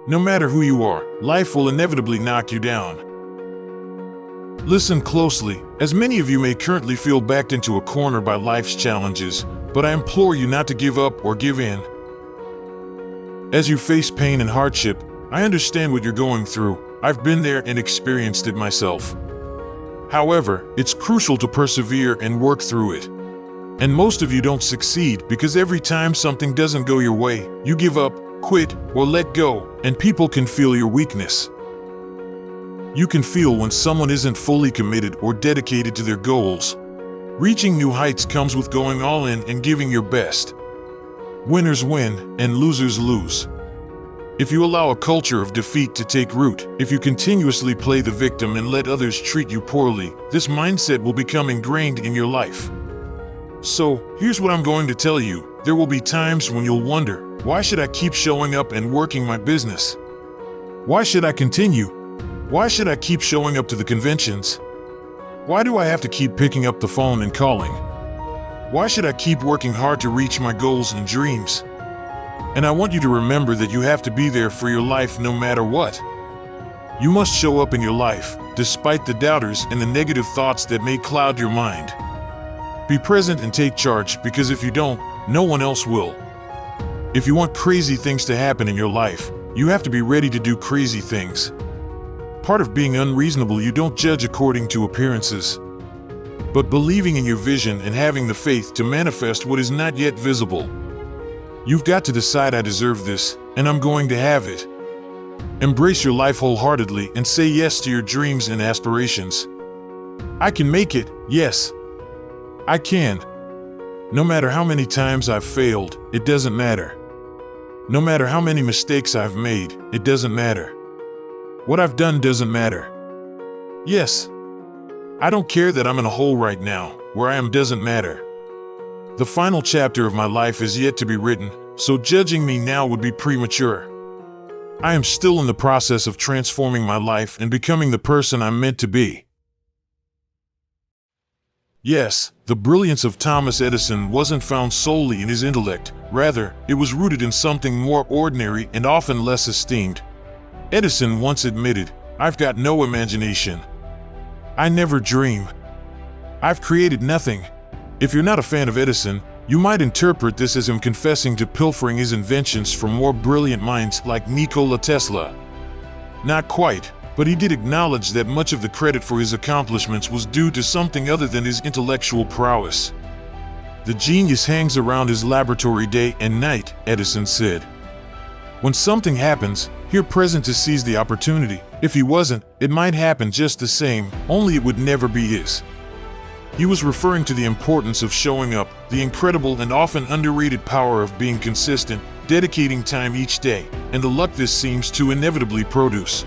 No matter who you are, life will inevitably knock you down. Listen closely, as many of you may currently feel backed into a corner by life's challenges, but I implore you not to give up or give in. As you face pain and hardship, I understand what you're going through. I've been there and experienced it myself. However, it's crucial to persevere and work through it. And most of you don't succeed because every time something doesn't go your way, you give up, quit, or let go, and people can feel your weakness. You can feel when someone isn't fully committed or dedicated to their goals. Reaching new heights comes with going all in and giving your best. Winners win and losers lose. If you allow a culture of defeat to take root, if you continuously play the victim and let others treat you poorly, this mindset will become ingrained in your life. So, here's what I'm going to tell you. There will be times when you'll wonder, why should I keep showing up and working my business? Why should I continue? Why should I keep showing up to the conventions? Why do I have to keep picking up the phone and calling? Why should I keep working hard to reach my goals and dreams? And I want you to remember that you have to be there for your life no matter what. You must show up in your life, despite the doubters and the negative thoughts that may cloud your mind. Be present and take charge, because if you don't, no one else will. If you want crazy things to happen in your life, you have to be ready to do crazy things. Part of being unreasonable, you don't judge according to appearances, but believing in your vision and having the faith to manifest what is not yet visible. You've got to decide, I deserve this, and I'm going to have it. Embrace your life wholeheartedly and say yes to your dreams and aspirations. I can make it, yes. I can. No matter how many times I've failed, it doesn't matter. No matter how many mistakes I've made, it doesn't matter. What I've done doesn't matter. Yes. I don't care that I'm in a hole right now. Where I am doesn't matter. The final chapter of my life is yet to be written, so judging me now would be premature. I am still in the process of transforming my life and becoming the person I'm meant to be. Yes, the brilliance of Thomas Edison wasn't found solely in his intellect. Rather, it was rooted in something more ordinary and often less esteemed. Edison once admitted, "I've got no imagination. I never dream. I've created nothing." If you're not a fan of Edison, you might interpret this as him confessing to pilfering his inventions from more brilliant minds like Nikola Tesla. Not quite, but he did acknowledge that much of the credit for his accomplishments was due to something other than his intellectual prowess. "The genius hangs around his laboratory day and night," Edison said. "When something happens, here present to seize the opportunity. If he wasn't, it might happen just the same, only it would never be his." He was referring to the importance of showing up, the incredible and often underrated power of being consistent, dedicating time each day, and the luck this seems to inevitably produce.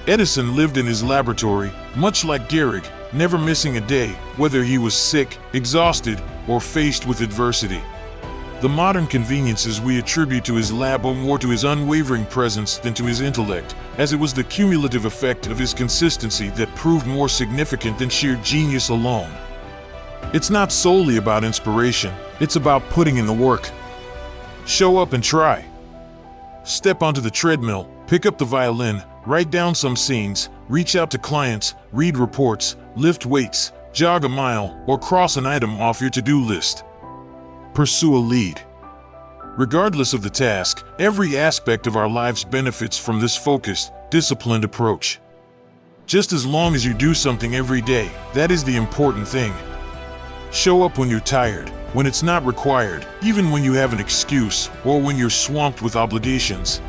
Edison lived in his laboratory, much like Gehrig, never missing a day, whether he was sick, exhausted, or faced with adversity. The modern conveniences we attribute to his lab owe more to his unwavering presence than to his intellect, as it was the cumulative effect of his consistency that proved more significant than sheer genius alone. It's not solely about inspiration, it's about putting in the work. Show up and try. Step onto the treadmill, pick up the violin, write down some scenes, reach out to clients, read reports, lift weights, jog a mile, or cross an item off your to-do list. Pursue a lead. Regardless of the task, every aspect of our lives benefits from this focused, disciplined approach. Just as long as you do something every day, that is the important thing. Show up when you're tired, when it's not required, even when you have an excuse, or when you're swamped with obligations.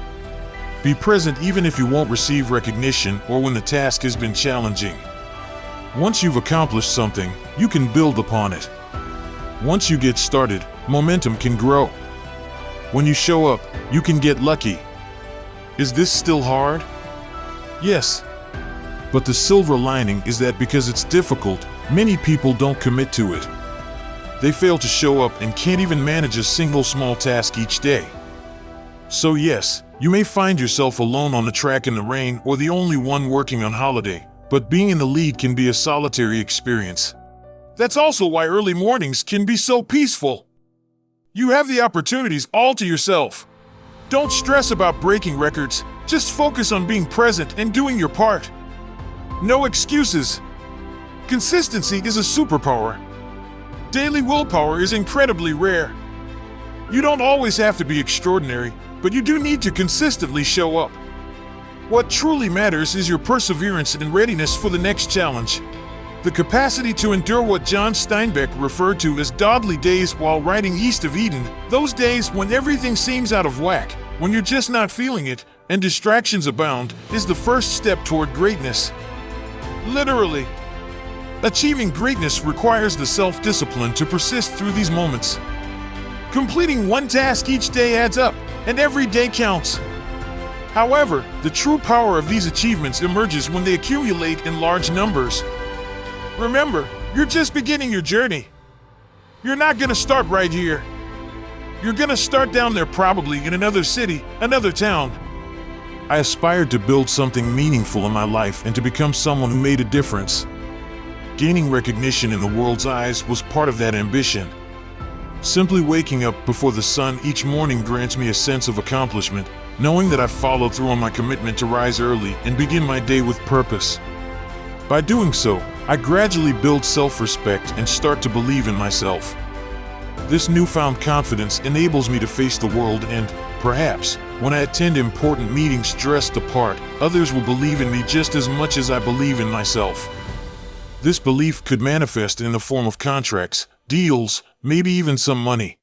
Be present even if you won't receive recognition or when the task has been challenging. Once you've accomplished something, you can build upon it. Once you get started, momentum can grow. When you show up, you can get lucky. Is this still hard? Yes. But the silver lining is that because it's difficult, many people don't commit to it. They fail to show up and can't even manage a single small task each day. So yes, you may find yourself alone on the track in the rain or the only one working on holiday, but being in the lead can be a solitary experience. That's also why early mornings can be so peaceful. You have the opportunities all to yourself. Don't stress about breaking records, just focus on being present and doing your part. No excuses. Consistency is a superpower. Daily willpower is incredibly rare. You don't always have to be extraordinary, but you do need to consistently show up. What truly matters is your perseverance and readiness for the next challenge. The capacity to endure what John Steinbeck referred to as dawdly days while writing East of Eden, those days when everything seems out of whack, when you're just not feeling it, and distractions abound, is the first step toward greatness. Literally. Achieving greatness requires the self-discipline to persist through these moments. Completing one task each day adds up, and every day counts. However, the true power of these achievements emerges when they accumulate in large numbers. Remember, you're just beginning your journey. You're not gonna start right here. You're gonna start down there, probably in another city, another town. I aspired to build something meaningful in my life and to become someone who made a difference. Gaining recognition in the world's eyes was part of that ambition. Simply waking up before the sun each morning grants me a sense of accomplishment, knowing that I followed through on my commitment to rise early and begin my day with purpose. By doing so, I gradually build self-respect and start to believe in myself. This newfound confidence enables me to face the world and, perhaps, when I attend important meetings dressed the part, others will believe in me just as much as I believe in myself. This belief could manifest in the form of contracts, deals, maybe even some money.